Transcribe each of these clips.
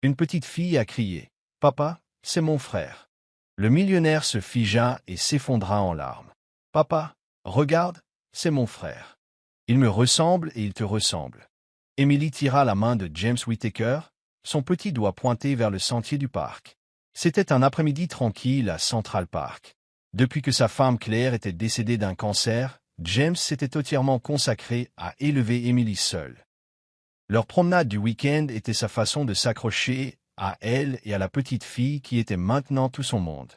Une petite fille a crié. « Papa, c'est mon frère. » Le millionnaire se figea et s'effondra en larmes. « Papa, regarde, c'est mon frère. Il me ressemble et il te ressemble. » Emily tira la main de James Whittaker, son petit doigt pointé vers le sentier du parc. C'était un après-midi tranquille à Central Park. Depuis que sa femme Claire était décédée d'un cancer, James s'était entièrement consacré à élever Emily seule. Leur promenade du week-end était sa façon de s'accrocher à elle et à la petite fille qui était maintenant tout son monde.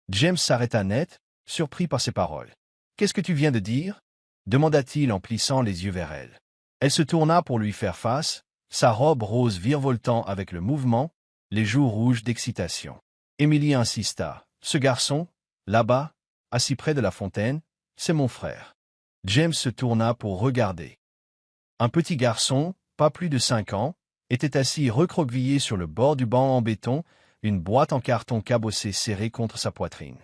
James s'arrêta net, surpris par ses paroles. « Qu'est-ce que tu viens de dire ?» demanda-t-il en plissant les yeux vers elle. Elle se tourna pour lui faire face, sa robe rose virevoltant avec le mouvement, les joues rouges d'excitation. Emily insista. « Ce garçon, là-bas, assis près de la fontaine, c'est mon frère. » James se tourna pour regarder. Un petit garçon, pas plus de 5 ans, était assis recroquevillé sur le bord du banc en béton, une boîte en carton cabossée serrée contre sa poitrine.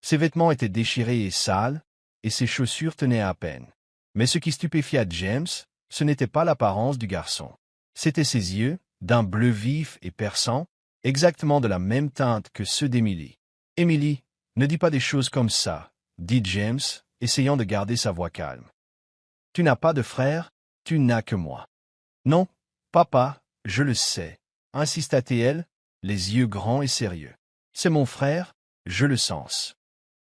Ses vêtements étaient déchirés et sales, et ses chaussures tenaient à peine. Mais ce qui stupéfia James, ce n'était pas l'apparence du garçon. C'étaient ses yeux, d'un bleu vif et perçant, exactement de la même teinte que ceux d'Emily. « Emily, ne dis pas des choses comme ça, » dit James, essayant de garder sa voix calme. « Tu n'as pas de frère, tu n'as que moi. »« Non, papa, je le sais, » insista-t-elle, les yeux grands et sérieux. « C'est mon frère, je le sens. »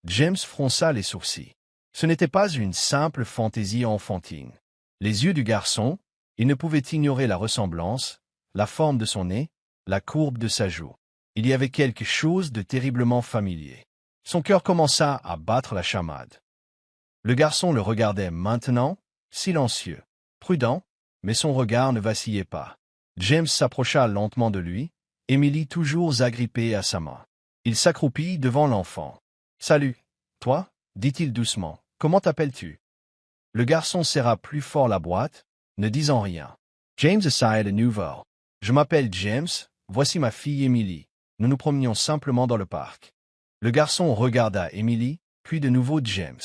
James fronça les sourcils. Ce n'était pas une simple fantaisie enfantine. Les yeux du garçon, il ne pouvait ignorer la ressemblance, la forme de son nez, la courbe de sa joue. Il y avait quelque chose de terriblement familier. Son cœur commença à battre la chamade. Le garçon le regardait maintenant, silencieux, prudent, mais son regard ne vacillait pas. James s'approcha lentement de lui, Emily toujours agrippée à sa main. Il s'accroupit devant l'enfant. « Salut, toi, » dit-il doucement. « Comment t'appelles-tu » Le garçon serra plus fort la boîte, ne disant rien. James essaya de nouveau. « Je m'appelle James, voici ma fille Emily. Nous nous promenions simplement dans le parc. » Le garçon regarda Emily, puis de nouveau James.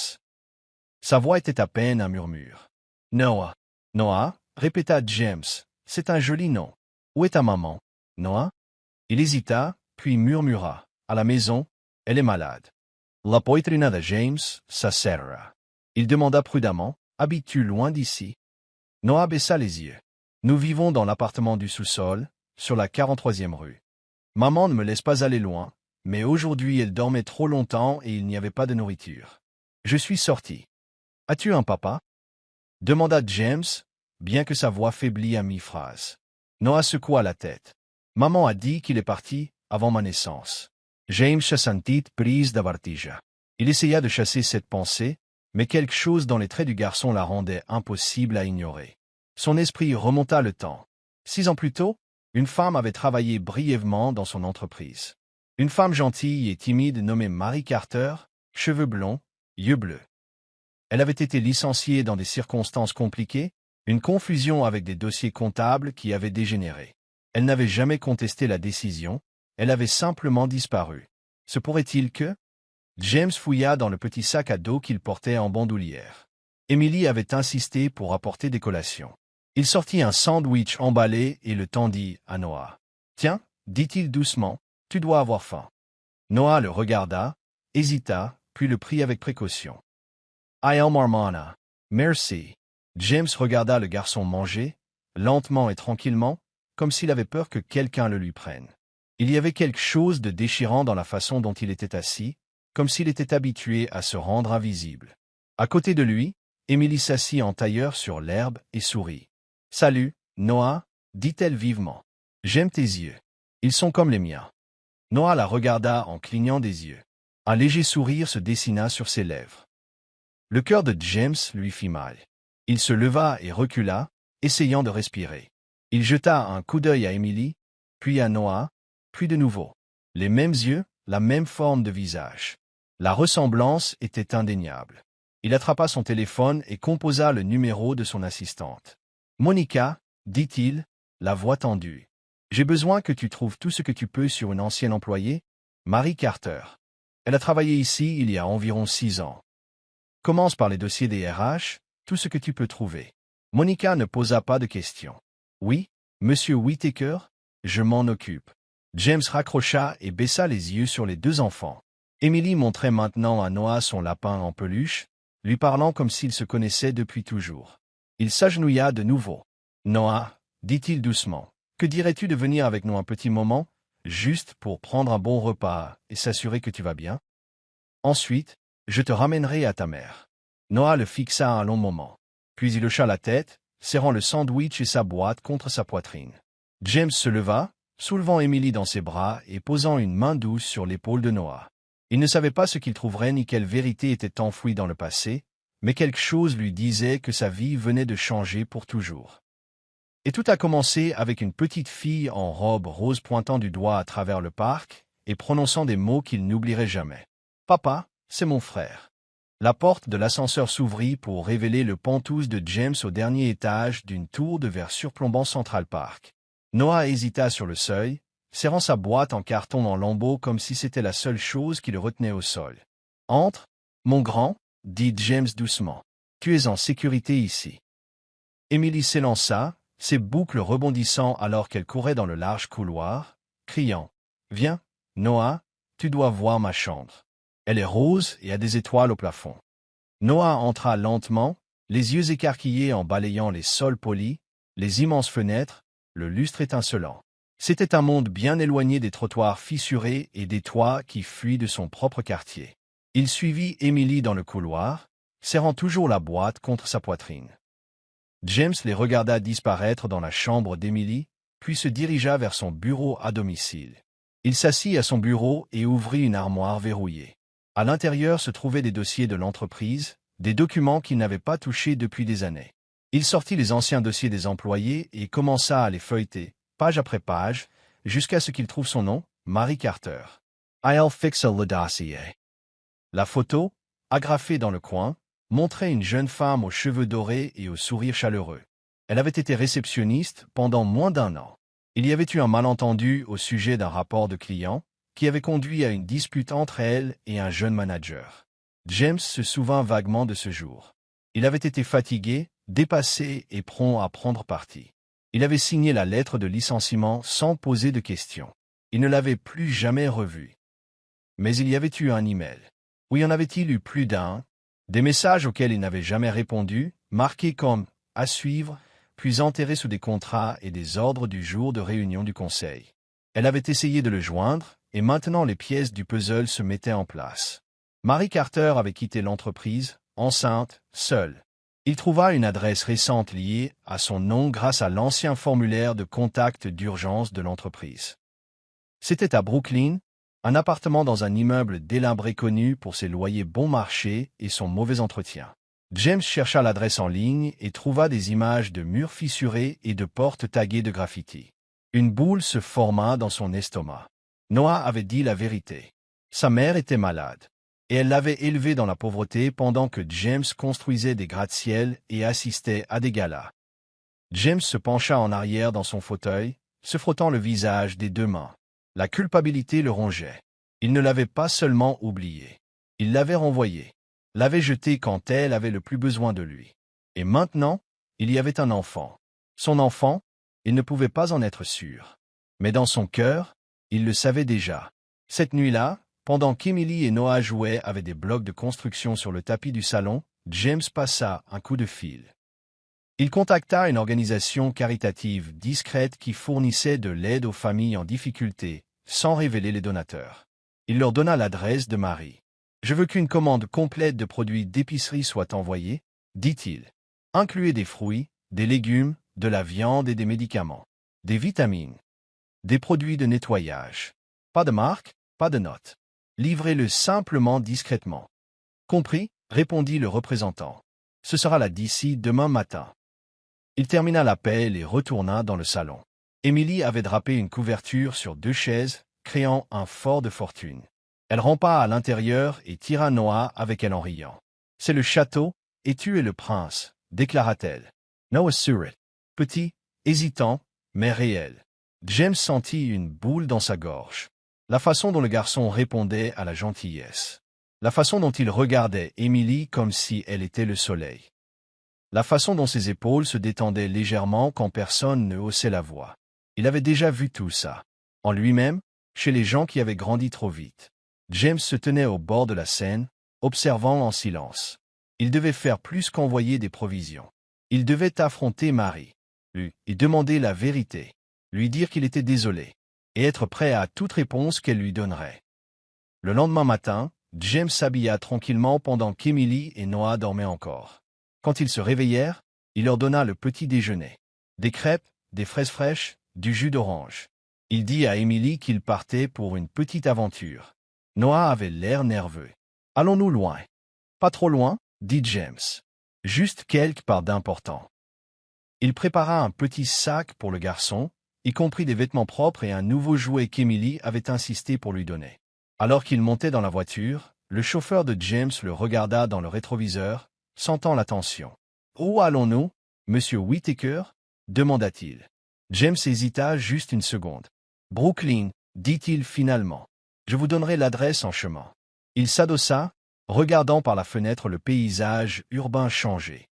Sa voix était à peine un murmure. « Noah. »« Noah » répéta James. « C'est un joli nom. Où est ta maman, Noah ?» Il hésita, puis murmura. « À la maison, elle est malade. » La poitrina de James s'acérera. Il demanda prudemment. « Habites-tu loin d'ici » Noah baissa les yeux. « Nous vivons dans l'appartement du sous-sol, sur la 43e rue. Maman ne me laisse pas aller loin, mais aujourd'hui elle dormait trop longtemps et il n'y avait pas de nourriture. Je suis sorti. »« As-tu un papa » demanda James, bien que sa voix faiblit à mi-phrase. Noah secoua la tête. « Maman a dit qu'il est parti avant ma naissance. » James se sentit prise de vertige. Il essaya de chasser cette pensée, mais quelque chose dans les traits du garçon la rendait impossible à ignorer. Son esprit remonta le temps. 6 ans plus tôt, une femme avait travaillé brièvement dans son entreprise. Une femme gentille et timide nommée Mary Carter, cheveux blonds, yeux bleus. Elle avait été licenciée dans des circonstances compliquées, une confusion avec des dossiers comptables qui avaient dégénéré. Elle n'avait jamais contesté la décision, elle avait simplement disparu. Se pourrait-il que... James fouilla dans le petit sac à dos qu'il portait en bandoulière. Emily avait insisté pour apporter des collations. Il sortit un sandwich emballé et le tendit à Noah. « Tiens, » dit-il doucement, « tu dois avoir faim. » Noah le regarda, hésita, puis le prit avec précaution. « I'll marmana. Merci. » James regarda le garçon manger, lentement et tranquillement, comme s'il avait peur que quelqu'un le lui prenne. Il y avait quelque chose de déchirant dans la façon dont il était assis, comme s'il était habitué à se rendre invisible. À côté de lui, Emily s'assit en tailleur sur l'herbe et sourit. « Salut, Noah, » dit-elle vivement. « J'aime tes yeux. Ils sont comme les miens. » Noah la regarda en clignant des yeux. Un léger sourire se dessina sur ses lèvres. Le cœur de James lui fit mal. Il se leva et recula, essayant de respirer. Il jeta un coup d'œil à Emily, puis à Noah, puis de nouveau. Les mêmes yeux, la même forme de visage. La ressemblance était indéniable. Il attrapa son téléphone et composa le numéro de son assistante. « Monica, » dit-il, la voix tendue. « J'ai besoin que tu trouves tout ce que tu peux sur une ancienne employée, Mary Carter. Elle a travaillé ici il y a environ 6 ans. Commence par les dossiers des RH, tout ce que tu peux trouver. » Monica ne posa pas de questions. « Oui, monsieur Whittaker, je m'en occupe. » James raccrocha et baissa les yeux sur les deux enfants. Emily montrait maintenant à Noah son lapin en peluche, lui parlant comme s'ils se connaissaient depuis toujours. Il s'agenouilla de nouveau. « Noah, dit-il doucement, que dirais-tu de venir avec nous un petit moment, juste pour prendre un bon repas et s'assurer que tu vas bien? Ensuite, je te ramènerai à ta mère. » Noah le fixa un long moment. Puis il hocha la tête, serrant le sandwich et sa boîte contre sa poitrine. James se leva, soulevant Emily dans ses bras et posant une main douce sur l'épaule de Noah. Il ne savait pas ce qu'il trouverait ni quelle vérité était enfouie dans le passé, mais quelque chose lui disait que sa vie venait de changer pour toujours. Et tout a commencé avec une petite fille en robe rose pointant du doigt à travers le parc et prononçant des mots qu'il n'oublierait jamais. « Papa, c'est mon frère. » La porte de l'ascenseur s'ouvrit pour révéler le pantouse de James au dernier étage d'une tour de verre surplombant Central Park. Noah hésita sur le seuil, serrant sa boîte en carton en lambeaux comme si c'était la seule chose qui le retenait au sol. « Entre, mon grand, » dit James doucement. « Tu es en sécurité ici. » Emily s'élança, ses boucles rebondissant alors qu'elle courait dans le large couloir, criant « Viens, Noah, tu dois voir ma chambre. Elle est rose et a des étoiles au plafond. » Noah entra lentement, les yeux écarquillés en balayant les sols polis, les immenses fenêtres, le lustre étincelant. C'était un monde bien éloigné des trottoirs fissurés et des toits qui fuient de son propre quartier. Il suivit Emily dans le couloir, serrant toujours la boîte contre sa poitrine. James les regarda disparaître dans la chambre d'Emily, puis se dirigea vers son bureau à domicile. Il s'assit à son bureau et ouvrit une armoire verrouillée. À l'intérieur se trouvaient des dossiers de l'entreprise, des documents qu'il n'avait pas touchés depuis des années. Il sortit les anciens dossiers des employés et commença à les feuilleter, page après page, jusqu'à ce qu'il trouve son nom, Mary Carter. I'll fix le dossier. La photo, agrafée dans le coin, montrait une jeune femme aux cheveux dorés et au sourire chaleureux. Elle avait été réceptionniste pendant moins d'1 an. Il y avait eu un malentendu au sujet d'un rapport de client, qui avait conduit à une dispute entre elle et un jeune manager. James se souvint vaguement de ce jour. Il avait été fatigué, dépassé et prompt à prendre parti. Il avait signé la lettre de licenciement sans poser de questions. Il ne l'avait plus jamais revue. Mais il y avait eu un email. Oui, en avait-il eu plus d'un? Des messages auxquels il n'avait jamais répondu, marqués comme « à suivre », puis enterrés sous des contrats et des ordres du jour de réunion du conseil. Elle avait essayé de le joindre, et maintenant les pièces du puzzle se mettaient en place. Mary Carter avait quitté l'entreprise, enceinte, seule. Il trouva une adresse récente liée à son nom grâce à l'ancien formulaire de contact d'urgence de l'entreprise. C'était à Brooklyn, un appartement dans un immeuble délabré connu pour ses loyers bon marché et son mauvais entretien. James chercha l'adresse en ligne et trouva des images de murs fissurés et de portes taguées de graffiti. Une boule se forma dans son estomac. Noah avait dit la vérité. Sa mère était malade, et elle l'avait élevé dans la pauvreté pendant que James construisait des gratte-ciel et assistait à des galas. James se pencha en arrière dans son fauteuil, se frottant le visage des deux mains. La culpabilité le rongeait. Il ne l'avait pas seulement oublié. Il l'avait renvoyée, l'avait jetée quand elle avait le plus besoin de lui. Et maintenant, il y avait un enfant. Son enfant, il ne pouvait pas en être sûr. Mais dans son cœur, il le savait déjà. Cette nuit-là, pendant qu'Emily et Noah jouaient avec des blocs de construction sur le tapis du salon, James passa un coup de fil. Il contacta une organisation caritative discrète qui fournissait de l'aide aux familles en difficulté, sans révéler les donateurs. Il leur donna l'adresse de Marie. « Je veux qu'une commande complète de produits d'épicerie soit envoyée, » dit-il. « Incluez des fruits, des légumes, de la viande et des médicaments, des vitamines, des produits de nettoyage. Pas de marque, pas de notes. Livrez-le simplement discrètement. »« Compris » répondit le représentant. « Ce sera là d'ici demain matin. » Il termina l'appel et retourna dans le salon. Emily avait drapé une couverture sur 2 chaises, créant un fort de fortune. Elle rampa à l'intérieur et tira Noah avec elle en riant. « C'est le château, et tu es le prince, » déclara-t-elle. Noah sourit. Petit, hésitant, mais réel. James sentit une boule dans sa gorge. La façon dont le garçon répondait à la gentillesse. La façon dont il regardait Emily comme si elle était le soleil. La façon dont ses épaules se détendaient légèrement quand personne ne haussait la voix. Il avait déjà vu tout ça. En lui-même, chez les gens qui avaient grandi trop vite. James se tenait au bord de la Seine, observant en silence. Il devait faire plus qu'envoyer des provisions. Il devait affronter Marie, lui demander la vérité, lui dire qu'il était désolé, et être prêt à toute réponse qu'elle lui donnerait. Le lendemain matin, James s'habilla tranquillement pendant qu'Emily et Noah dormaient encore. Quand ils se réveillèrent, il leur donna le petit déjeuner. Des crêpes, des fraises fraîches, du jus d'orange. Il dit à Emily qu'il partait pour une petite aventure. Noah avait l'air nerveux. « Allons-nous loin ?»« Pas trop loin, » dit James. « Juste quelque part d'important. » Il prépara un petit sac pour le garçon, y compris des vêtements propres et un nouveau jouet qu'Emily avait insisté pour lui donner. Alors qu'il montait dans la voiture, le chauffeur de James le regarda dans le rétroviseur, sentant la tension. « Où allons-nous, monsieur Whittaker ?» demanda-t-il. James hésita juste une seconde. « Brooklyn, » dit-il finalement. « Je vous donnerai l'adresse en chemin. » Il s'adossa, regardant par la fenêtre le paysage urbain changé.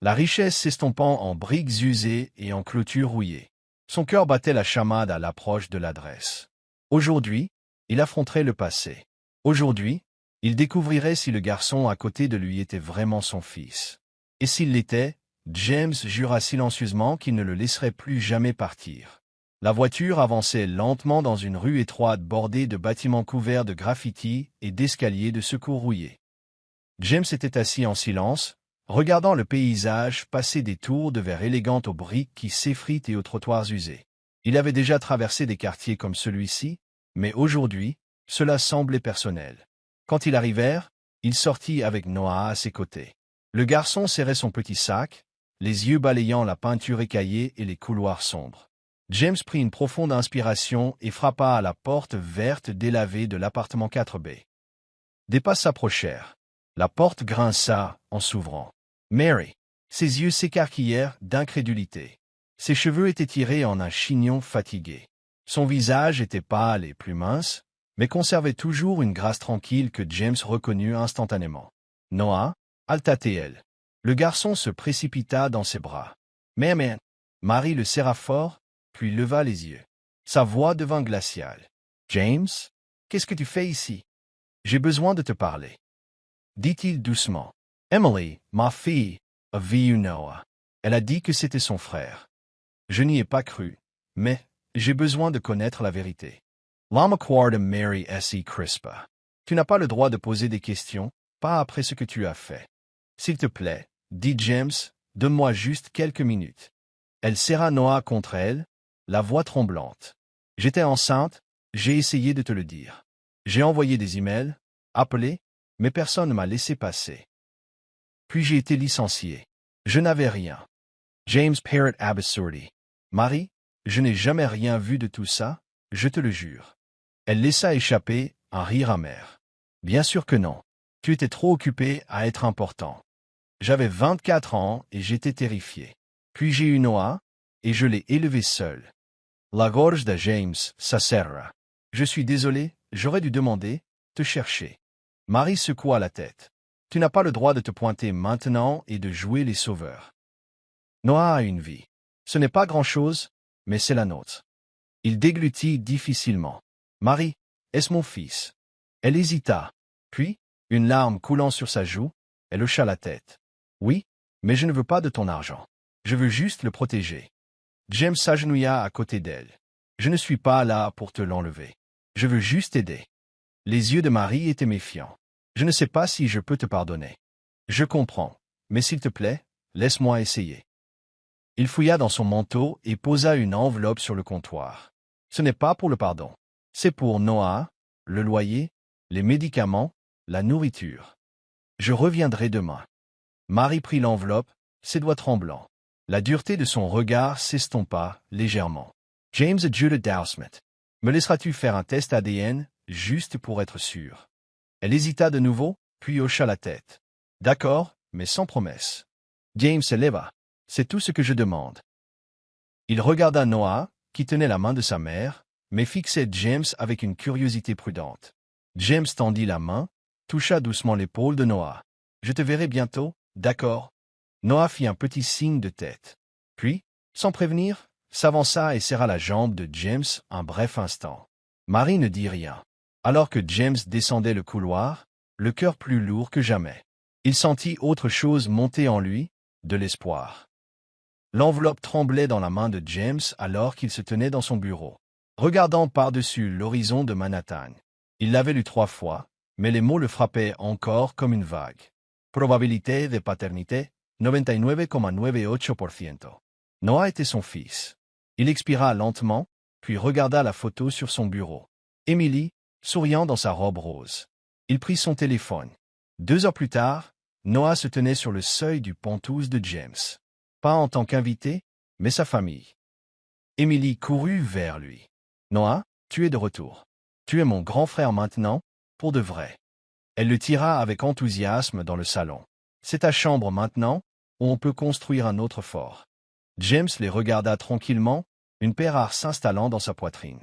La richesse s'estompant en briques usées et en clôtures rouillées. Son cœur battait la chamade à l'approche de l'adresse. Aujourd'hui, il affronterait le passé. Aujourd'hui, il découvrirait si le garçon à côté de lui était vraiment son fils. Et s'il l'était, James jura silencieusement qu'il ne le laisserait plus jamais partir. La voiture avançait lentement dans une rue étroite bordée de bâtiments couverts de graffitis et d'escaliers de secours rouillés. James était assis en silence, regardant le paysage passer des tours de verre élégantes aux briques qui s'effritent et aux trottoirs usés. Il avait déjà traversé des quartiers comme celui-ci, mais aujourd'hui, cela semblait personnel. Quand ils arrivèrent, il sortit avec Noah à ses côtés. Le garçon serrait son petit sac, les yeux balayant la peinture écaillée et les couloirs sombres. James prit une profonde inspiration et frappa à la porte verte délavée de l'appartement 4B. Des pas s'approchèrent. La porte grinça en s'ouvrant. Mary. Ses yeux s'écarquillèrent d'incrédulité. Ses cheveux étaient tirés en un chignon fatigué. Son visage était pâle et plus mince, mais conservait toujours une grâce tranquille que James reconnut instantanément. Noah, halta-t-elle. Le garçon se précipita dans ses bras. Mais, Marie le serra fort, puis leva les yeux. Sa voix devint glaciale. James, qu'est-ce que tu fais ici? J'ai besoin de te parler. Dit-il doucement. Emily, ma fille, a vu Noah. Elle a dit que c'était son frère. Je n'y ai pas cru, mais j'ai besoin de connaître la vérité. L'âme de Mary S.E. Crispa. Tu n'as pas le droit de poser des questions, pas après ce que tu as fait. S'il te plaît, dit James, donne-moi juste quelques minutes. Elle serra Noah contre elle, la voix tremblante. J'étais enceinte, j'ai essayé de te le dire. J'ai envoyé des emails, appelé, mais personne ne m'a laissé passer. Puis j'ai été licencié. Je n'avais rien. James Parrott Absurdi. Marie, je n'ai jamais rien vu de tout ça, je te le jure. Elle laissa échapper un rire amer. Bien sûr que non. Tu étais trop occupé à être important. J'avais 24 ans et j'étais terrifié. Puis j'ai eu Noah, et je l'ai élevé seul. La gorge de James s'asserra. Je suis désolé, j'aurais dû demander, te chercher. Marie secoua la tête. Tu n'as pas le droit de te pointer maintenant et de jouer les sauveurs. Noah a une vie. Ce n'est pas grand-chose, mais c'est la nôtre. Il déglutit difficilement. Marie, est-ce mon fils? Elle hésita. Puis, une larme coulant sur sa joue, elle hocha la tête. Oui, mais je ne veux pas de ton argent. Je veux juste le protéger. James s'agenouilla à côté d'elle. Je ne suis pas là pour te l'enlever. Je veux juste t'aider. Les yeux de Marie étaient méfiants. Je ne sais pas si je peux te pardonner. Je comprends, mais s'il te plaît, laisse-moi essayer. Il fouilla dans son manteau et posa une enveloppe sur le comptoir. Ce n'est pas pour le pardon. C'est pour Noah, le loyer, les médicaments, la nourriture. Je reviendrai demain. Marie prit l'enveloppe, ses doigts tremblants. La dureté de son regard s'estompa légèrement. James et Judith Dowsmith. Me laisseras-tu faire un test ADN, juste pour être sûr? Elle hésita de nouveau, puis hocha la tête. D'accord, mais sans promesse. James se leva. C'est tout ce que je demande. Il regarda Noah, qui tenait la main de sa mère, mais fixait James avec une curiosité prudente. James tendit la main, toucha doucement l'épaule de Noah. Je te verrai bientôt, d'accord? Noah fit un petit signe de tête. Puis, sans prévenir, s'avança et serra la jambe de James un bref instant. Marie ne dit rien. Alors que James descendait le couloir, le cœur plus lourd que jamais. Il sentit autre chose monter en lui, de l'espoir. L'enveloppe tremblait dans la main de James alors qu'il se tenait dans son bureau, regardant par-dessus l'horizon de Manhattan. Il l'avait lu 3 fois, mais les mots le frappaient encore comme une vague. Probabilité de paternité, 99,98%. Noah était son fils. Il expira lentement, puis regarda la photo sur son bureau. Emily, souriant dans sa robe rose. Il prit son téléphone. 2 heures plus tard, Noah se tenait sur le seuil du Penthouse de James. Pas en tant qu'invité, mais sa famille. Emily courut vers lui. « Noah, tu es de retour. Tu es mon grand frère maintenant, pour de vrai. » Elle le tira avec enthousiasme dans le salon. « C'est ta chambre maintenant, où on peut construire un autre fort. » James les regarda tranquillement, une paix rare s'installant dans sa poitrine.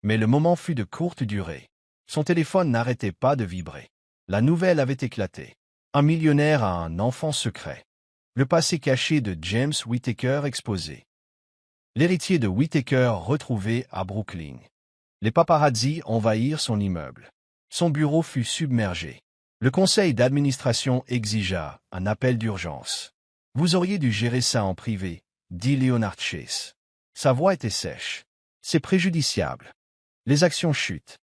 Mais le moment fut de courte durée. Son téléphone n'arrêtait pas de vibrer. La nouvelle avait éclaté. Un millionnaire a un enfant secret. Le passé caché de James Whittaker exposé. L'héritier de Whittaker retrouvé à Brooklyn. Les paparazzi envahirent son immeuble. Son bureau fut submergé. Le conseil d'administration exigea un appel d'urgence. « Vous auriez dû gérer ça en privé », dit Leonard Chase. Sa voix était sèche. « C'est préjudiciable. Les actions chutent. »«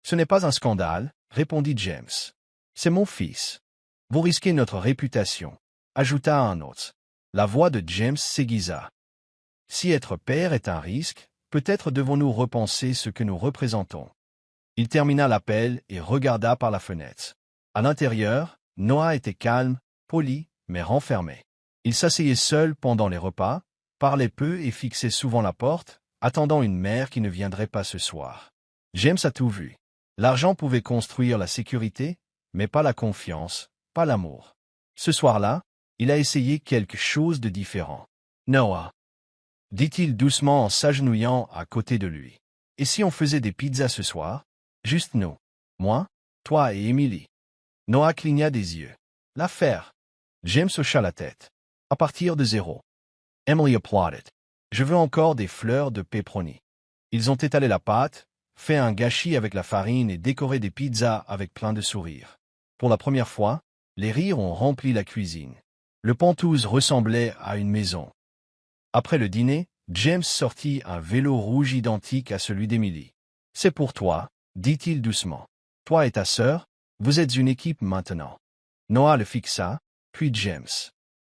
Ce n'est pas un scandale, » répondit James. « C'est mon fils. Vous risquez notre réputation, » ajouta un autre. La voix de James s'aiguisa. « Si être père est un risque, peut-être devons-nous repenser ce que nous représentons. » Il termina l'appel et regarda par la fenêtre. À l'intérieur, Noah était calme, poli, mais renfermé. Il s'asseyait seul pendant les repas, parlait peu et fixait souvent la porte, attendant une mère qui ne viendrait pas ce soir. James a tout vu. L'argent pouvait construire la sécurité, mais pas la confiance, pas l'amour. Ce soir-là, il a essayé quelque chose de différent. « Noah, » dit-il doucement en s'agenouillant à côté de lui. « Et si on faisait des pizzas ce soir? Juste nous. Moi, toi et Emily. » Noah cligna des yeux. « L'affaire. » James hocha la tête. « À partir de 0. » Emily applaudit. « Je veux encore des fleurs de pepperoni. » Ils ont étalé la pâte, fait un gâchis avec la farine et décoré des pizzas avec plein de sourires. Pour la première fois, les rires ont rempli la cuisine. Le Penthouse ressemblait à une maison. Après le dîner, James sortit un vélo rouge identique à celui d'Emily. « C'est pour toi, » dit-il doucement. « Toi et ta sœur, vous êtes une équipe maintenant. » Noah le fixa, puis James.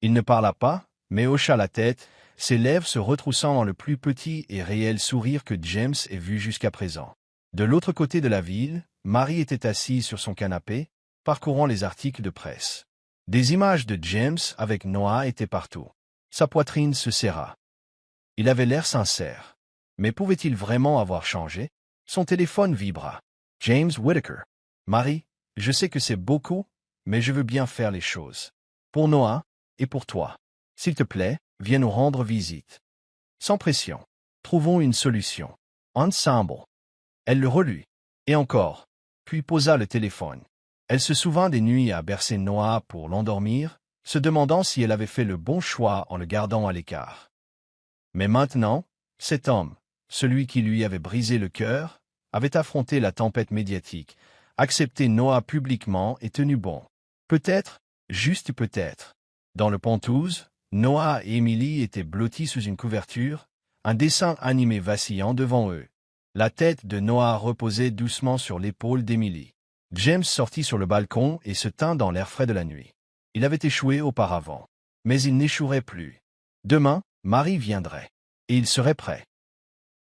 Il ne parla pas, mais hocha la tête, ses lèvres se retroussant dans le plus petit et réel sourire que James ait vu jusqu'à présent. De l'autre côté de la ville, Marie était assise sur son canapé, parcourant les articles de presse. Des images de James avec Noah étaient partout. Sa poitrine se serra. Il avait l'air sincère. Mais pouvait-il vraiment avoir changé? Son téléphone vibra. James Whittaker. Marie, je sais que c'est beaucoup, mais je veux bien faire les choses. Pour Noah, et pour toi. S'il te plaît, viens nous rendre visite. Sans pression. Trouvons une solution. Ensemble. Elle le relut. Et encore. Puis posa le téléphone. Elle se souvint des nuits à bercer Noah pour l'endormir, se demandant si elle avait fait le bon choix en le gardant à l'écart. Mais maintenant, cet homme, celui qui lui avait brisé le cœur, avait affronté la tempête médiatique, accepté Noah publiquement et tenu bon. Peut-être, juste peut-être. Dans le Penthouse, Noah et Emily étaient blottis sous une couverture, un dessin animé vacillant devant eux. La tête de Noah reposait doucement sur l'épaule d'Emily. James sortit sur le balcon et se tint dans l'air frais de la nuit. Il avait échoué auparavant. Mais il n'échouerait plus. Demain, Marie viendrait. Et il serait prêt.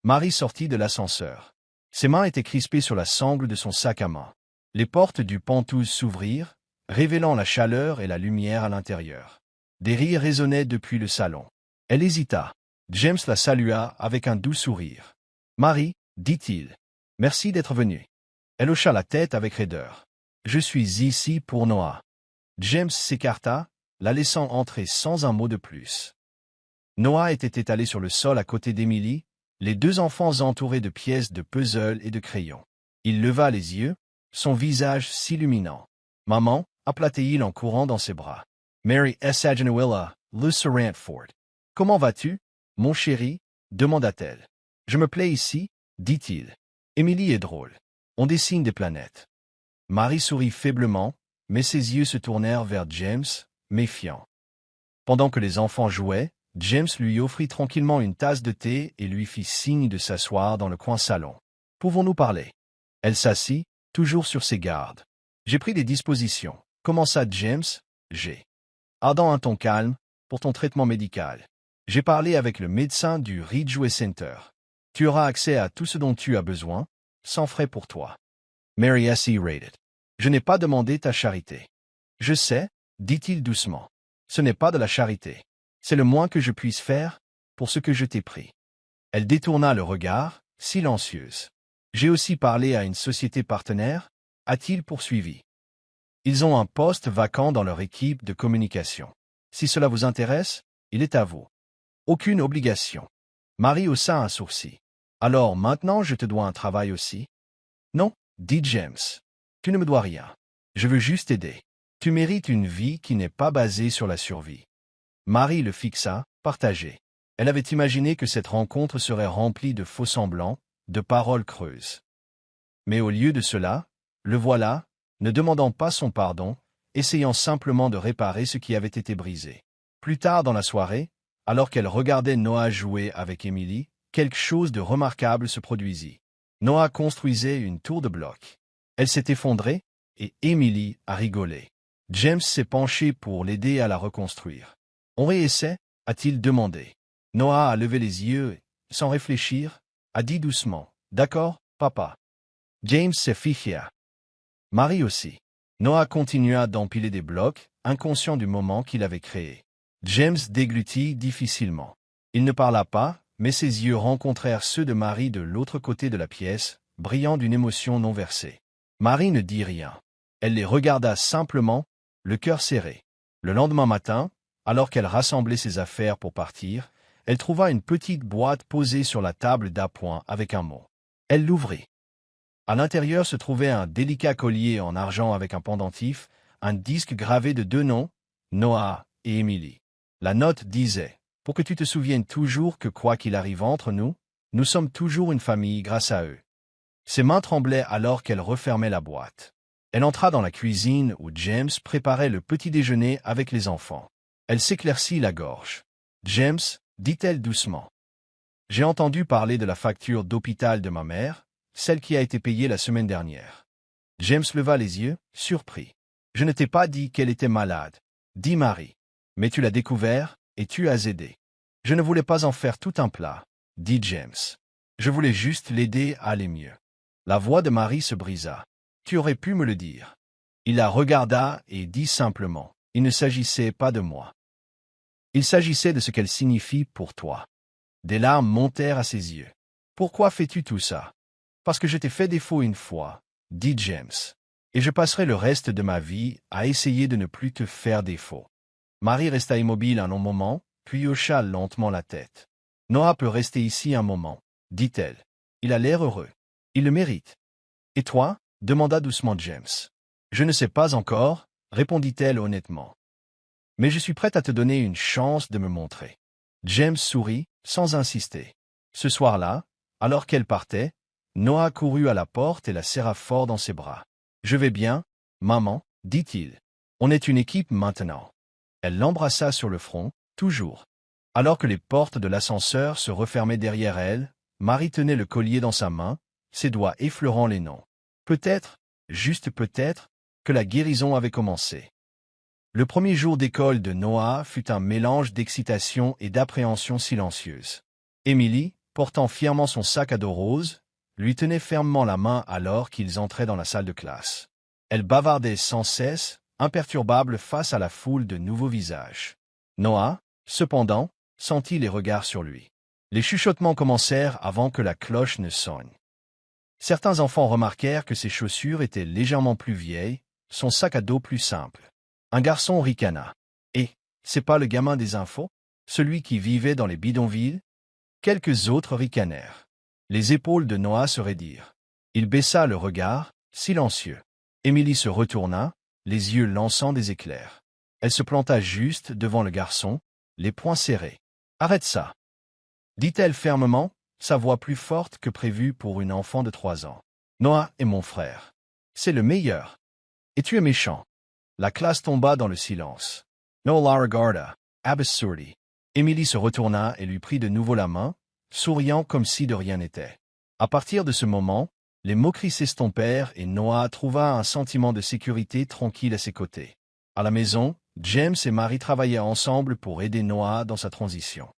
Marie sortit de l'ascenseur. Ses mains étaient crispées sur la sangle de son sac à main. Les portes du Penthouse s'ouvrirent, révélant la chaleur et la lumière à l'intérieur. Des rires résonnaient depuis le salon. Elle hésita. James la salua avec un doux sourire. « Marie, » dit-il. « Merci d'être venue. » Elle hocha la tête avec raideur. « Je suis ici pour Noah. » James s'écarta, la laissant entrer sans un mot de plus. Noah était étalé sur le sol à côté d'Emily, les 2 enfants entourés de pièces de puzzle et de crayons. Il leva les yeux, son visage s'illuminant. « Maman » appela-t-il en courant dans ses bras. « Mary S. Agenuilla, le Rantford. Comment vas-tu, mon chéri » demanda-t-elle. Je me plais ici, dit-il. Émilie est drôle. On dessine des planètes. Marie sourit faiblement, mais ses yeux se tournèrent vers James, méfiants. Pendant que les enfants jouaient, James lui offrit tranquillement une tasse de thé et lui fit signe de s'asseoir dans le coin salon. Pouvons-nous parler? Elle s'assit, toujours sur ses gardes. J'ai pris des dispositions, commença James. J'ai. Ardant un ton calme, pour ton traitement médical. J'ai parlé avec le médecin du Ridgeway Center. Tu auras accès à tout ce dont tu as besoin, sans frais pour toi. Mary S.E. rated. Je n'ai pas demandé ta charité. Je sais, dit-il doucement. Ce n'est pas de la charité. C'est le moins que je puisse faire, pour ce que je t'ai pris. Elle détourna le regard, silencieuse. J'ai aussi parlé à une société partenaire, a-t-il poursuivi. Ils ont un poste vacant dans leur équipe de communication. Si cela vous intéresse, il est à vous. Aucune obligation. Marie haussa un sourcil. Alors maintenant je te dois un travail aussi? Non, dit James. Tu ne me dois rien. Je veux juste t'aider. Tu mérites une vie qui n'est pas basée sur la survie. Marie le fixa, partagée. Elle avait imaginé que cette rencontre serait remplie de faux-semblants, de paroles creuses. Mais au lieu de cela, le voilà, ne demandant pas son pardon, essayant simplement de réparer ce qui avait été brisé. Plus tard dans la soirée, alors qu'elle regardait Noah jouer avec Émilie, quelque chose de remarquable se produisit. Noah construisait une tour de blocs. Elle s'est effondrée, et Émilie a rigolé. James s'est penché pour l'aider à la reconstruire. On réessaie, a-t-il demandé. Noah a levé les yeux et, sans réfléchir, a dit doucement, « D'accord, papa. » James s'est fiché. Marie aussi. Noah continua d'empiler des blocs, inconscient du moment qu'il avait créé. James déglutit difficilement. Il ne parla pas, mais ses yeux rencontrèrent ceux de Marie de l'autre côté de la pièce, brillant d'une émotion non versée. Marie ne dit rien. Elle les regarda simplement, le cœur serré. Le lendemain matin, alors qu'elle rassemblait ses affaires pour partir, elle trouva une petite boîte posée sur la table d'appoint avec un mot. Elle l'ouvrit. À l'intérieur se trouvait un délicat collier en argent avec un pendentif, un disque gravé de 2 noms, Noah et Émilie. La note disait « Pour que tu te souviennes toujours que quoi qu'il arrive entre nous, nous sommes toujours une famille grâce à eux. » Ses mains tremblaient alors qu'elle refermait la boîte. Elle entra dans la cuisine où James préparait le petit déjeuner avec les enfants. Elle s'éclaircit la gorge. « James, dit-elle doucement. J'ai entendu parler de la facture d'hôpital de ma mère, celle qui a été payée la semaine dernière. » James leva les yeux, surpris. « Je ne t'ai pas dit qu'elle était malade, dit Marie. Mais tu l'as découvert, et tu as aidé. » « Je ne voulais pas en faire tout un plat, dit James. Je voulais juste l'aider à aller mieux. » La voix de Marie se brisa. « Tu aurais pu me le dire. » Il la regarda et dit simplement, « Il ne s'agissait pas de moi. Il s'agissait de ce qu'elle signifie pour toi. » Des larmes montèrent à ses yeux. « Pourquoi fais-tu tout ça? »« Parce que je t'ai fait défaut une fois, dit James. Et je passerai le reste de ma vie à essayer de ne plus te faire défaut. » Marie resta immobile un long moment, puis hocha lentement la tête. « Noah peut rester ici un moment, dit-elle. Il a l'air heureux. Il le mérite. »« Et toi ?» demanda doucement James. « Je ne sais pas encore, répondit-elle honnêtement. Mais je suis prête à te donner une chance de me montrer. » James sourit, sans insister. Ce soir-là, alors qu'elle partait, Noah courut à la porte et la serra fort dans ses bras. « Je vais bien, maman, dit-il. On est une équipe maintenant. » Elle l'embrassa sur le front, toujours. Alors que les portes de l'ascenseur se refermaient derrière elle, Marie tenait le collier dans sa main, ses doigts effleurant les noms. Peut-être, juste peut-être, que la guérison avait commencé. Le premier jour d'école de Noah fut un mélange d'excitation et d'appréhension silencieuse. Émilie, portant fièrement son sac à dos rose, lui tenait fermement la main alors qu'ils entraient dans la salle de classe. Elle bavardait sans cesse, imperturbable face à la foule de nouveaux visages. Noah, cependant, sentit les regards sur lui. Les chuchotements commencèrent avant que la cloche ne sonne. Certains enfants remarquèrent que ses chaussures étaient légèrement plus vieilles, son sac à dos plus simple. Un garçon ricana. « Et, c'est pas le gamin des infos? Celui qui vivait dans les bidonvilles ?» Quelques autres ricanèrent. Les épaules de Noah se raidirent. Il baissa le regard, silencieux. Émilie se retourna, les yeux lançant des éclairs. Elle se planta juste devant le garçon, les poings serrés. « Arrête ça. » dit-elle fermement, sa voix plus forte que prévu pour une enfant de 3 ans. Noah est mon frère. C'est le meilleur. Et tu es méchant. La classe tomba dans le silence. Noah regarda, abasourdi. Emily se retourna et lui prit de nouveau la main, souriant comme si de rien n'était. À partir de ce moment, les moqueries s'estompèrent et Noah trouva un sentiment de sécurité tranquille à ses côtés. À la maison, James et Marie travaillaient ensemble pour aider Noah dans sa transition.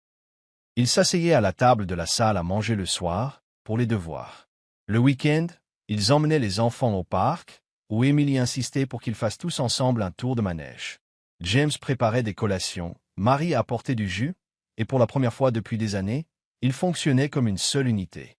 Ils s'asseyaient à la table de la salle à manger le soir, pour les devoirs. Le week-end, ils emmenaient les enfants au parc, où Emily insistait pour qu'ils fassent tous ensemble un tour de manège. James préparait des collations, Marie apportait du jus, et pour la première fois depuis des années, ils fonctionnaient comme une seule unité.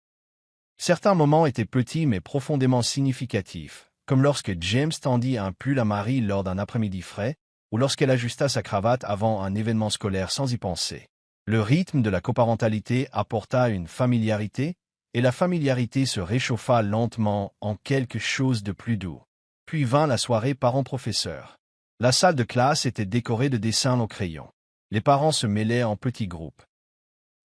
Certains moments étaient petits mais profondément significatifs, comme lorsque James tendit un pull à Marie lors d'un après-midi frais, ou lorsqu'elle ajusta sa cravate avant un événement scolaire sans y penser. Le rythme de la coparentalité apporta une familiarité, et la familiarité se réchauffa lentement en quelque chose de plus doux. Puis vint la soirée parents-professeurs. La salle de classe était décorée de dessins au crayon. Les parents se mêlaient en petits groupes.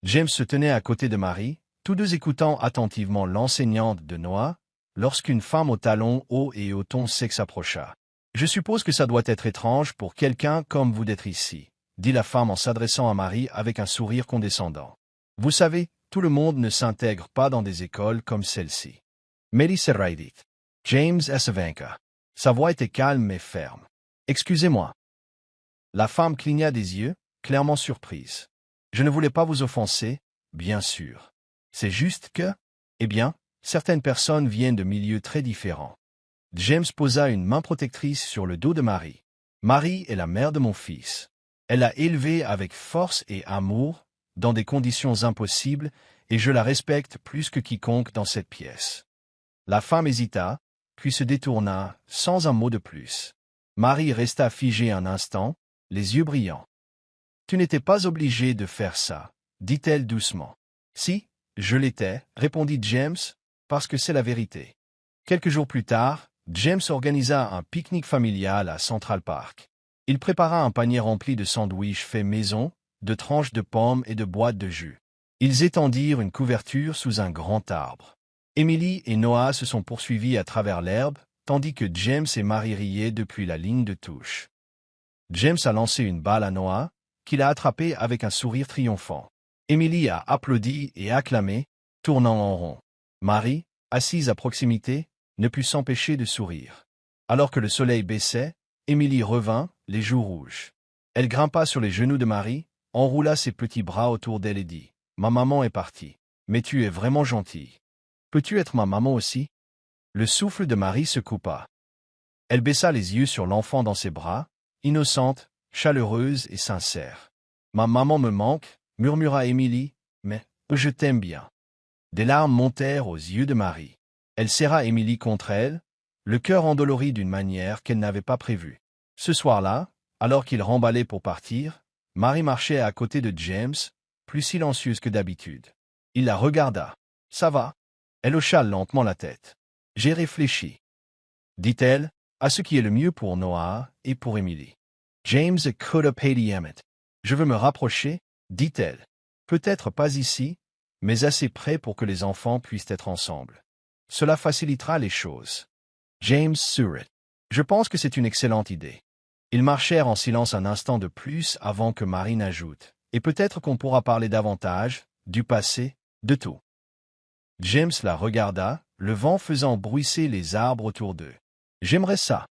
James se tenait à côté de Marie, tous deux écoutant attentivement l'enseignante de Noah, lorsqu'une femme aux talons hauts et au ton sec s'approcha. « Je suppose que ça doit être étrange pour quelqu'un comme vous d'être ici, » dit la femme en s'adressant à Marie avec un sourire condescendant. « Vous savez, tout le monde ne s'intègre pas dans des écoles comme celle-ci. » Mary Seraidit. James Esavanka. Sa voix était calme mais ferme. « Excusez-moi. » La femme cligna des yeux, clairement surprise. « Je ne voulais pas vous offenser, bien sûr. C'est juste que, eh bien, certaines personnes viennent de milieux très différents. » James posa une main protectrice sur le dos de Marie. « Marie est la mère de mon fils. Elle l'a élevé avec force et amour, dans des conditions impossibles, et je la respecte plus que quiconque dans cette pièce. » La femme hésita, puis se détourna, sans un mot de plus. Marie resta figée un instant, les yeux brillants. « Tu n'étais pas obligé de faire ça, » dit-elle doucement. « Si, je l'étais, » répondit James, « parce que c'est la vérité. » Quelques jours plus tard, James organisa un pique-nique familial à Central Park. Il prépara un panier rempli de sandwichs faits maison, de tranches de pommes et de boîtes de jus. Ils étendirent une couverture sous un grand arbre. Emily et Noah se sont poursuivis à travers l'herbe, tandis que James et Marie riaient depuis la ligne de touche. James a lancé une balle à Noah, qu'il a attrapée avec un sourire triomphant. Emily a applaudi et acclamé, tournant en rond. Marie, assise à proximité, ne put s'empêcher de sourire. Alors que le soleil baissait, Emily revint, les joues rouges. Elle grimpa sur les genoux de Marie, enroula ses petits bras autour d'elle et dit « Ma maman est partie. Mais tu es vraiment gentille. Peux-tu être ma maman aussi ?» Le souffle de Marie se coupa. Elle baissa les yeux sur l'enfant dans ses bras, innocente, chaleureuse et sincère. « Ma maman me manque, » murmura Emily, « mais je t'aime bien. » Des larmes montèrent aux yeux de Marie. Elle serra Emily contre elle, le cœur endolori d'une manière qu'elle n'avait pas prévue. Ce soir-là, alors qu'ils remballaient pour partir, Marie marchait à côté de James, plus silencieuse que d'habitude. Il la regarda. « Ça va ?» Elle hocha lentement la tête. « J'ai réfléchi, » dit-elle, à ce qui est le mieux pour Noah et pour Emily. James could Emmett. « Je veux me rapprocher, » dit-elle. « Peut-être pas ici, mais assez près pour que les enfants puissent être ensemble. Cela facilitera les choses. » James Surratt. « Je pense que c'est une excellente idée. » Ils marchèrent en silence un instant de plus avant que Marie n'ajoute. « Et peut-être qu'on pourra parler davantage, du passé, de tout. » James la regarda, le vent faisant bruisser les arbres autour d'eux. « J'aimerais ça. »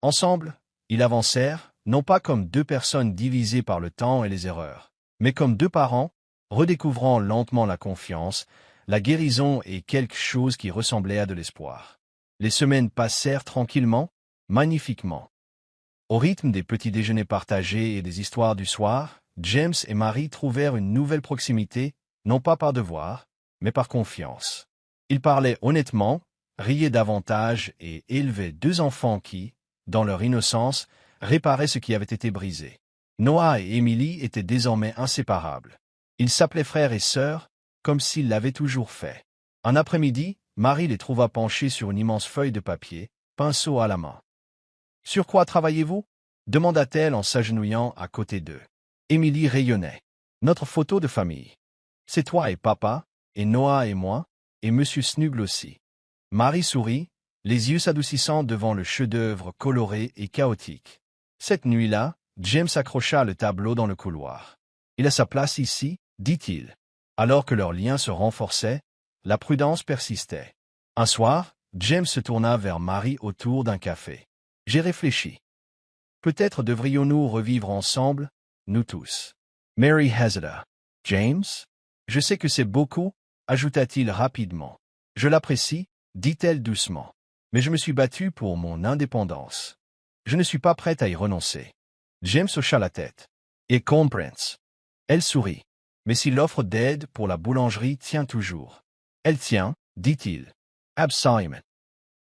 Ensemble, ils avancèrent, non pas comme deux personnes divisées par le temps et les erreurs, mais comme deux parents, redécouvrant lentement la confiance, la guérison et quelque chose qui ressemblait à de l'espoir. Les semaines passèrent tranquillement, magnifiquement. Au rythme des petits déjeuners partagés et des histoires du soir, James et Marie trouvèrent une nouvelle proximité, non pas par devoir, mais par confiance. Ils parlaient honnêtement, riaient davantage et élevaient deux enfants qui, dans leur innocence, réparaient ce qui avait été brisé. Noah et Emily étaient désormais inséparables. Ils s'appelaient frères et sœurs, comme s'ils l'avaient toujours fait. Un après-midi, Marie les trouva penchés sur une immense feuille de papier, pinceau à la main. « Sur quoi travaillez-vous » demanda-t-elle en s'agenouillant à côté d'eux. Emily rayonnait. « Notre photo de famille. » C'est toi et papa, et Noah et moi, et Monsieur Snuggle aussi. Marie sourit, les yeux s'adoucissant devant le chef-d'œuvre coloré et chaotique. Cette nuit-là, James accrocha le tableau dans le couloir. Il a sa place ici, dit-il. Alors que leur lien se renforçait, la prudence persistait. Un soir, James se tourna vers Marie autour d'un café. J'ai réfléchi. Peut-être devrions-nous revivre ensemble, nous tous. Mary hésita. James? Je sais que c'est beaucoup, ajouta-t-il rapidement. Je l'apprécie, dit-elle doucement. Mais je me suis battue pour mon indépendance. Je ne suis pas prête à y renoncer. James hocha la tête. Et comprends. Elle sourit. Mais si l'offre d'aide pour la boulangerie tient toujours. Elle tient, dit-il. Absolument.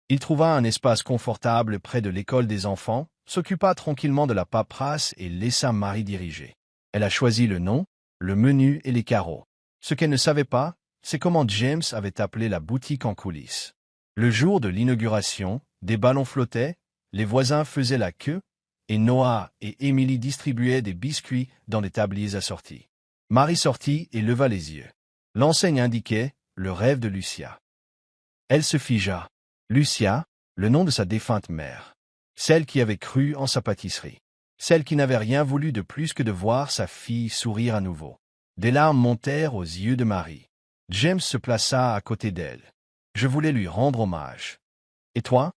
Il trouva un espace confortable près de l'école des enfants, s'occupa tranquillement de la paperasse et laissa Marie diriger. Elle a choisi le nom, le menu et les carreaux. Ce qu'elle ne savait pas, c'est comment James avait appelé la boutique en coulisses. Le jour de l'inauguration, des ballons flottaient, les voisins faisaient la queue, et Noah et Emily distribuaient des biscuits dans des tabliers assortis. Marie sortit et leva les yeux. L'enseigne indiquait « Le rêve de Lucia ». Elle se figea. Lucia, le nom de sa défunte mère. Celle qui avait cru en sa pâtisserie. Celle qui n'avait rien voulu de plus que de voir sa fille sourire à nouveau. Des larmes montèrent aux yeux de Marie. James se plaça à côté d'elle. Je voulais lui rendre hommage. Et toi?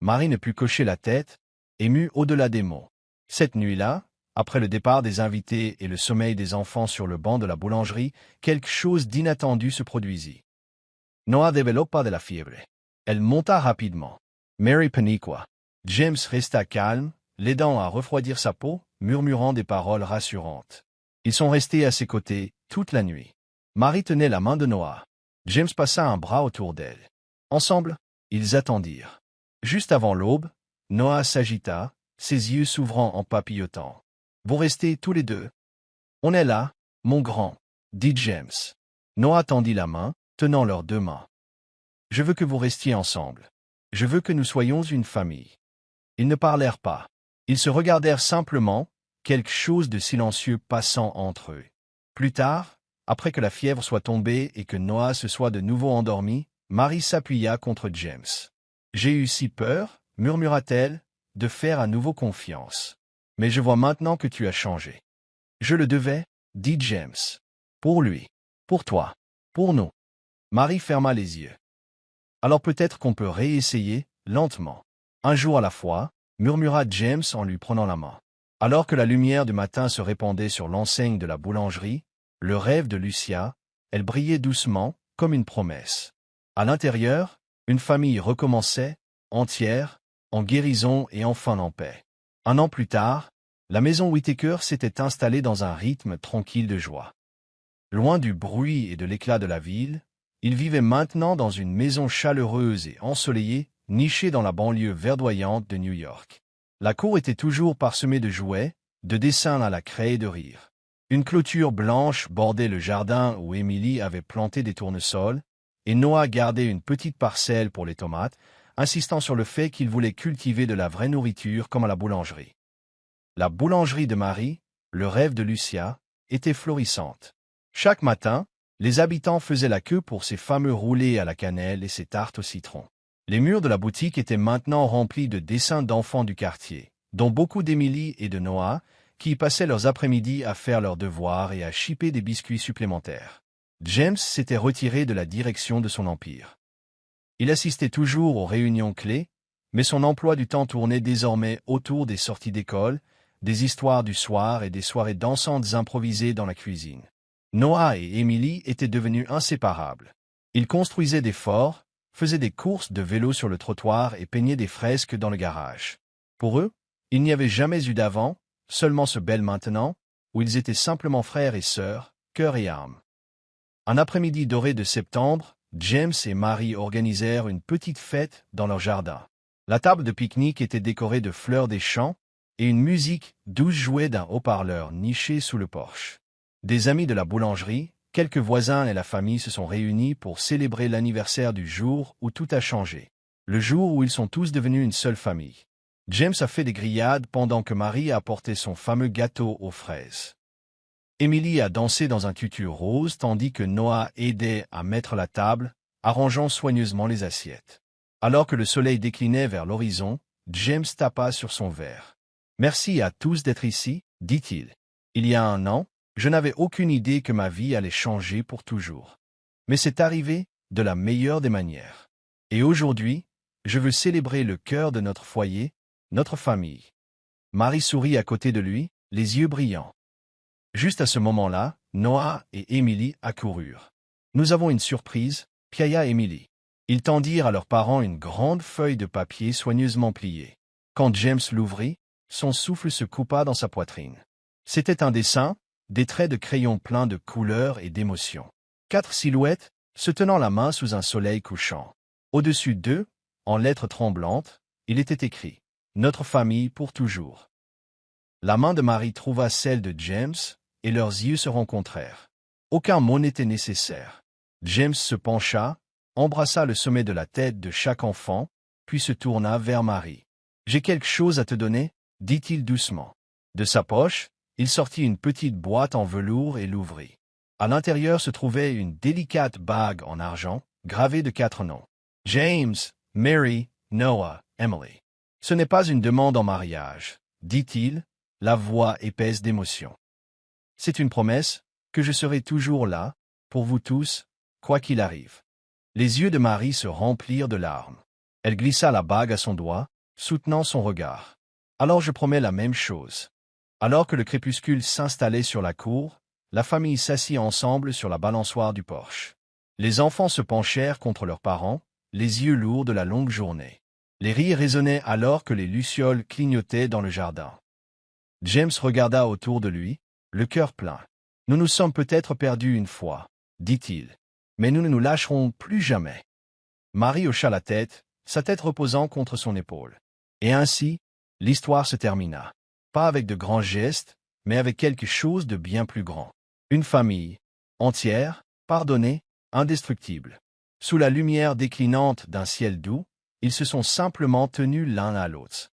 Marie ne put cocher la tête, émue au-delà des mots. Cette nuit-là, après le départ des invités et le sommeil des enfants sur le banc de la boulangerie, quelque chose d'inattendu se produisit. Noah développa de la fièvre. Elle monta rapidement. Mary paniqua. James resta calme, l'aidant à refroidir sa peau, murmurant des paroles rassurantes. Ils sont restés à ses côtés toute la nuit. Marie tenait la main de Noah. James passa un bras autour d'elle. Ensemble, ils attendirent. Juste avant l'aube, Noah s'agita, ses yeux s'ouvrant en papillotant. « Vous restez tous les deux. »« On est là, mon grand, » dit James. Noah tendit la main, tenant leurs deux mains. « Je veux que vous restiez ensemble. Je veux que nous soyons une famille. » Ils ne parlèrent pas. Ils se regardèrent simplement, quelque chose de silencieux passant entre eux. Plus tard, après que la fièvre soit tombée et que Noah se soit de nouveau endormi, Marie s'appuya contre James. « J'ai eu si peur, murmura-t-elle, de faire à nouveau confiance. Mais je vois maintenant que tu as changé. »« Je le devais, » dit James. « Pour lui, pour toi, pour nous. » Marie ferma les yeux. « Alors peut-être qu'on peut réessayer, lentement. Un jour à la fois, » murmura James en lui prenant la main. Alors que la lumière du matin se répandait sur l'enseigne de la boulangerie, le rêve de Lucia, elle brillait doucement, comme une promesse. À l'intérieur, une famille recommençait, entière, en guérison et enfin en paix. Un an plus tard, la maison Whittaker s'était installée dans un rythme tranquille de joie. Loin du bruit et de l'éclat de la ville, ils vivaient maintenant dans une maison chaleureuse et ensoleillée, nichée dans la banlieue verdoyante de New York. La cour était toujours parsemée de jouets, de dessins à la craie et de rires. Une clôture blanche bordait le jardin où Emily avait planté des tournesols, et Noah gardait une petite parcelle pour les tomates, insistant sur le fait qu'il voulait cultiver de la vraie nourriture comme à la boulangerie. La boulangerie de Marie, le rêve de Lucia, était florissante. Chaque matin, les habitants faisaient la queue pour ces fameux roulés à la cannelle et ces tartes au citron. Les murs de la boutique étaient maintenant remplis de dessins d'enfants du quartier, dont beaucoup d'Emily et de Noah, qui y passaient leurs après-midi à faire leurs devoirs et à chipper des biscuits supplémentaires. James s'était retiré de la direction de son empire. Il assistait toujours aux réunions clés, mais son emploi du temps tournait désormais autour des sorties d'école, des histoires du soir et des soirées dansantes improvisées dans la cuisine. Noah et Emily étaient devenus inséparables. Ils construisaient des forts, faisaient des courses de vélo sur le trottoir et peignaient des fresques dans le garage. Pour eux, il n'y avait jamais eu d'avant, seulement ce bel maintenant, où ils étaient simplement frères et sœurs, cœur et âme. Un après-midi doré de septembre, James et Marie organisèrent une petite fête dans leur jardin. La table de pique-nique était décorée de fleurs des champs, et une musique douce jouait d'un haut-parleur niché sous le porche. Des amis de la boulangerie, quelques voisins et la famille se sont réunis pour célébrer l'anniversaire du jour où tout a changé, le jour où ils sont tous devenus une seule famille. James a fait des grillades pendant que Marie a apporté son fameux gâteau aux fraises. Emily a dansé dans un tutu rose tandis que Noah aidait à mettre la table, arrangeant soigneusement les assiettes. Alors que le soleil déclinait vers l'horizon, James tapa sur son verre. « Merci à tous d'être ici, dit-il. Il y a un an, je n'avais aucune idée que ma vie allait changer pour toujours. Mais c'est arrivé de la meilleure des manières. Et aujourd'hui, je veux célébrer le cœur de notre foyer, notre famille. » Marie sourit à côté de lui, les yeux brillants. Juste à ce moment-là, Noah et Emily accoururent. « Nous avons une surprise, piailla Emily. » Ils tendirent à leurs parents une grande feuille de papier soigneusement pliée. Quand James l'ouvrit, son souffle se coupa dans sa poitrine. C'était un dessin, des traits de crayon pleins de couleurs et d'émotions. 4 silhouettes, se tenant la main sous un soleil couchant. Au-dessus d'eux, en lettres tremblantes, il était écrit « Notre famille pour toujours ». La main de Marie trouva celle de James, et leurs yeux se rencontrèrent. Aucun mot n'était nécessaire. James se pencha, embrassa le sommet de la tête de chaque enfant, puis se tourna vers Marie. « J'ai quelque chose à te donner, » dit-il doucement. De sa poche, il sortit une petite boîte en velours et l'ouvrit. À l'intérieur se trouvait une délicate bague en argent, gravée de 4 noms. James, Mary, Noah, Emily. « Ce n'est pas une demande en mariage, » dit-il, la voix épaisse d'émotion. « C'est une promesse que je serai toujours là, pour vous tous, quoi qu'il arrive. » Les yeux de Marie se remplirent de larmes. Elle glissa la bague à son doigt, soutenant son regard. « Alors je promets la même chose. » Alors que le crépuscule s'installait sur la cour, la famille s'assit ensemble sur la balançoire du porche. Les enfants se penchèrent contre leurs parents, les yeux lourds de la longue journée. Les rires résonnaient alors que les lucioles clignotaient dans le jardin. James regarda autour de lui, le cœur plein. « Nous nous sommes peut-être perdus une fois, » dit-il, « mais nous ne nous lâcherons plus jamais. » Marie hocha la tête, sa tête reposant contre son épaule. Et ainsi, l'histoire se termina. Pas avec de grands gestes, mais avec quelque chose de bien plus grand. Une famille, entière, pardonnée, indestructible. Sous la lumière déclinante d'un ciel doux, ils se sont simplement tenus l'un à l'autre.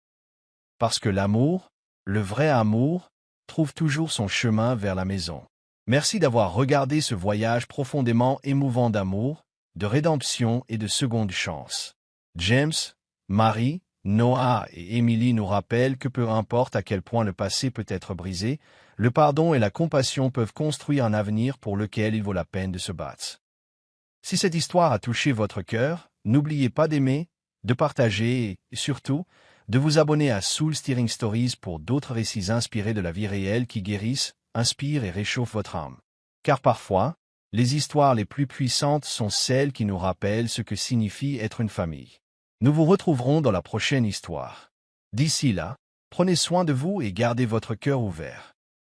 Parce que l'amour, le vrai amour, trouve toujours son chemin vers la maison. Merci d'avoir regardé ce voyage profondément émouvant d'amour, de rédemption et de seconde chance. James, Marie, Noah et Emily nous rappellent que peu importe à quel point le passé peut être brisé, le pardon et la compassion peuvent construire un avenir pour lequel il vaut la peine de se battre. Si cette histoire a touché votre cœur, n'oubliez pas d'aimer, de partager et, surtout, de vous abonner à Soul Steering Stories pour d'autres récits inspirés de la vie réelle qui guérissent, inspirent et réchauffent votre âme. Car parfois, les histoires les plus puissantes sont celles qui nous rappellent ce que signifie être une famille. Nous vous retrouverons dans la prochaine histoire. D'ici là, prenez soin de vous et gardez votre cœur ouvert.